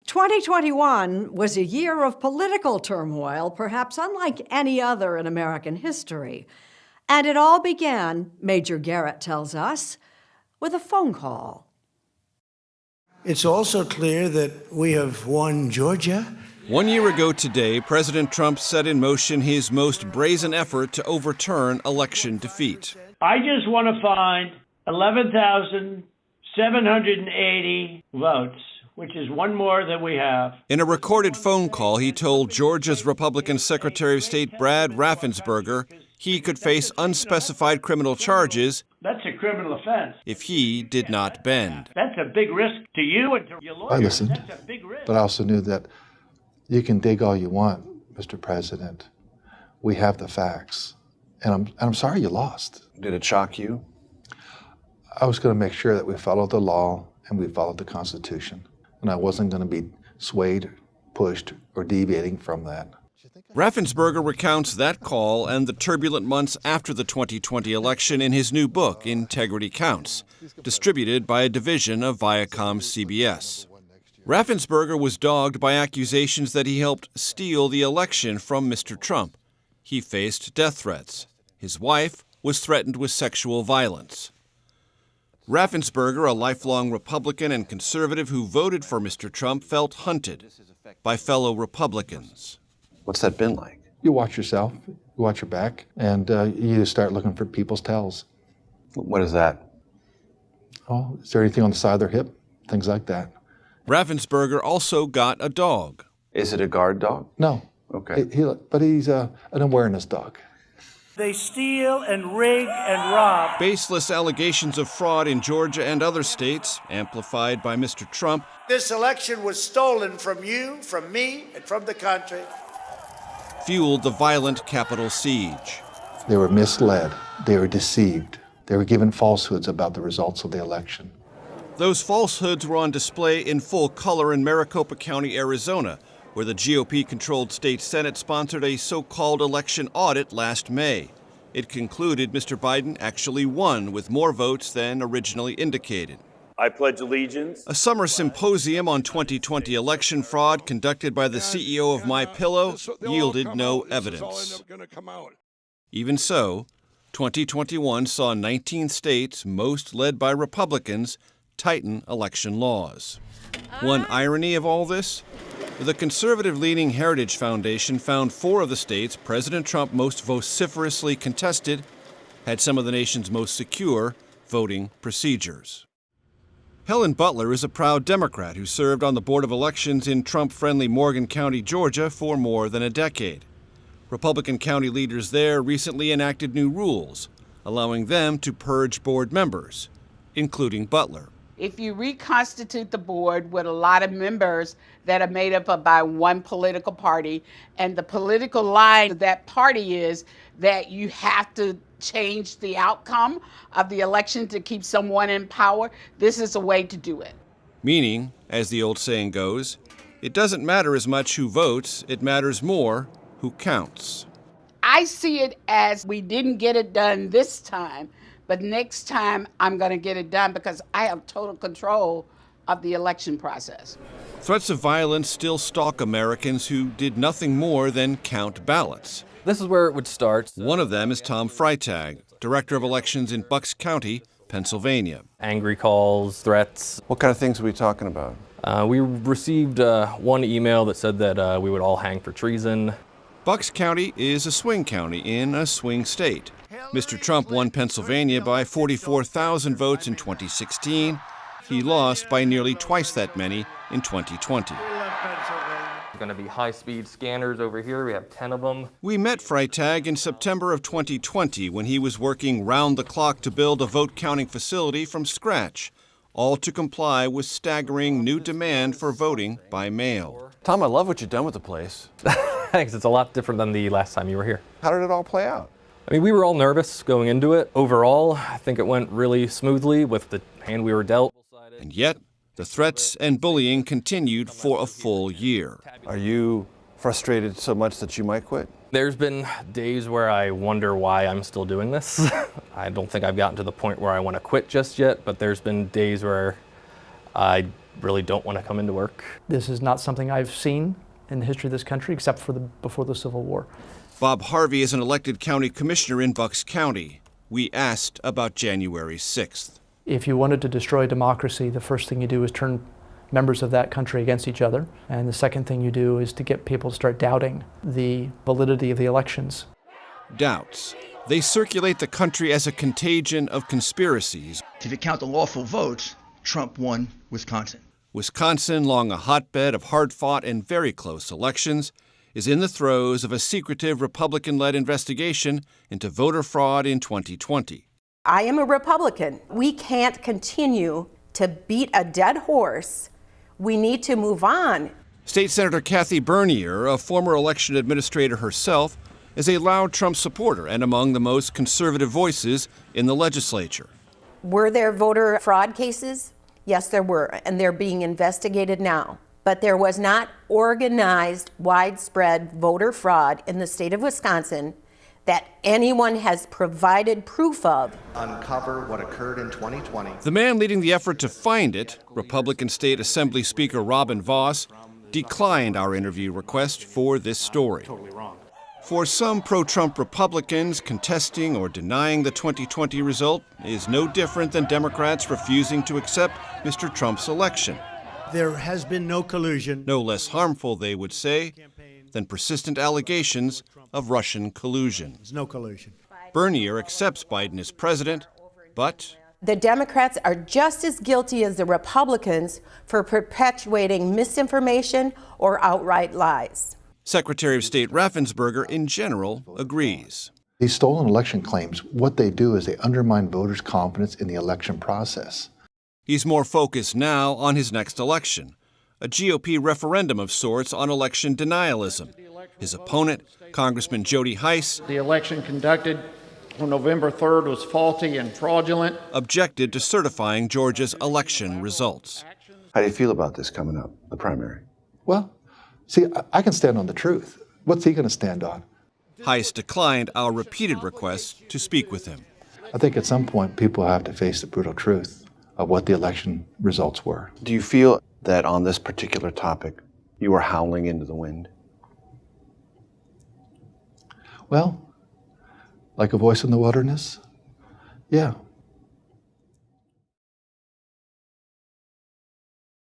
2021 was a year of political turmoil, perhaps unlike any other in American history. And it all began, Major Garrett tells us, with a phone call. It's also clear that we have won Georgia. 1 year ago today, President Trump set in motion his most brazen effort to overturn election defeat. I just want to find 11,780 votes, which is one more than we have. In a recorded phone call, he told Georgia's Republican Secretary of State Brad Raffensperger he could face unspecified criminal charges. That's a criminal offense. If he did not bend. That's a big risk to you and to your lawyers. I listened, That's a big risk. but I also knew that you can dig all you want, Mr. President. We have the facts, and I'm sorry you lost. Did it shock you? I was going to make sure that we followed the law and we followed the Constitution, and I wasn't going to be swayed, pushed, or deviating from that. Raffensperger recounts that call and the turbulent months after the 2020 election in his new book, Integrity Counts, distributed by a division of Viacom-CBS. Raffensperger was dogged by accusations that he helped steal the election from Mr. Trump. He faced death threats. His wife was threatened with sexual violence. Raffensperger, a lifelong Republican and conservative who voted for Mr. Trump, felt hunted by fellow Republicans. What's that been like? You watch yourself, you watch your back, and you just start looking for people's tells. What is that? Oh, is there anything on the side of their hip? Things like that. Raffensperger also got a dog. Is it a guard dog? No. Okay. But he's an awareness dog. They steal and rig and rob. Baseless allegations of fraud in Georgia and other states, amplified by Mr. Trump. This election was stolen from you, from me, and from the country. Fueled the violent Capitol siege. They were misled. They were deceived. They were given falsehoods about the results of the election. Those falsehoods were on display in full color in Maricopa County, Arizona, where the GOP-controlled state Senate sponsored a so-called election audit last May. It concluded Mr. Biden actually won with more votes than originally indicated. I pledge allegiance. A summer symposium on 2020 election fraud conducted by the CEO of MyPillow yielded no evidence. Even so, 2021 saw 19 states, most led by Republicans, tighten election laws. One irony of all this? The conservative-leaning Heritage Foundation found 4 of the states President Trump most vociferously contested had some of the nation's most secure voting procedures. Helen Butler is a proud Democrat who served on the Board of Elections in Trump-friendly Morgan County, Georgia, for more than a decade. Republican county leaders there recently enacted new rules, allowing them to purge board members, including Butler. If you reconstitute the board with a lot of members that are made up of by one political party, and the political line of that party is that you have to change the outcome of the election to keep someone in power, this is a way to do it. Meaning, as the old saying goes, it doesn't matter as much who votes, it matters more who counts. I see it as we didn't get it done this time, but next time I'm going to get it done because I have total control of the election process. Threats of violence still stalk Americans who did nothing more than count ballots. This is where it would start. One of them is Tom Freitag, Director of Elections in Bucks County, Pennsylvania. Angry calls, threats. What kind of things are we talking about? We received one email that said that we would all hang for treason. Bucks County is a swing county in a swing state. Mr. Trump won Pennsylvania by 44,000 votes in 2016. He lost by nearly twice that many in 2020. There's going to be high-speed scanners over here. We have 10 of them. We met Freitag in September of 2020 when he was working round the clock to build a vote-counting facility from scratch, all to comply with staggering new demand for voting by mail. Tom, I love what you've done with the place. Thanks. It's a lot different than the last time you were here. How did it all play out? I mean, we were all nervous going into it. Overall, I think it went really smoothly with the hand we were dealt. And yet, the threats and bullying continued for a full year. Are you frustrated so much that you might quit? There's been days where I wonder why I'm still doing this. I don't think I've gotten to the point where I want to quit just yet, but there's been days where I really don't want to come into work. This is not something I've seen in the history of this country except for before the Civil War. Bob Harvey is an elected county commissioner in Bucks County. We asked about January 6th. If you wanted to destroy democracy, the first thing you do is turn members of that country against each other. And the second thing you do is to get people to start doubting the validity of the elections. Doubts. They circulate the country as a contagion of conspiracies. If you count the lawful votes, Trump won Wisconsin. Wisconsin, long a hotbed of hard-fought and very close elections, is in the throes of a secretive Republican-led investigation into voter fraud in 2020. I am a Republican. We can't continue to beat a dead horse. We need to move on. State Senator Kathy Bernier, a former election administrator herself, is a loud Trump supporter and among the most conservative voices in the legislature. Were there voter fraud cases? Yes, there were, and they're being investigated now. But there was not organized, widespread voter fraud in the state of Wisconsin that anyone has provided proof of. Uncover what occurred in 2020. The man leading the effort to find it, Republican State Assembly Speaker Robin Vos, declined our interview request for this story. For some pro-Trump Republicans, contesting or denying the 2020 result is no different than Democrats refusing to accept Mr. Trump's election. There has been no collusion. No less harmful, they would say, than persistent allegations of Russian collusion. There's no collusion. Bernier accepts Biden as president, but The Democrats are just as guilty as the Republicans for perpetuating misinformation or outright lies. Secretary of State Raffensperger, in general, agrees. These stolen election claims, what they do is they undermine voters' confidence in the election process. He's more focused now on his next election, a GOP referendum of sorts on election denialism. His opponent, Congressman Jody Hice, the election conducted on November 3rd was faulty and fraudulent, objected to certifying Georgia's election results. How do you feel about this coming up, the primary? Well, see, I can stand on the truth. What's he going to stand on? Hice declined our repeated requests to speak with him. I think at some point people have to face the brutal truth of what the election results were. Do you feel that on this particular topic, you are howling into the wind? Well, like a voice in the wilderness? Yeah,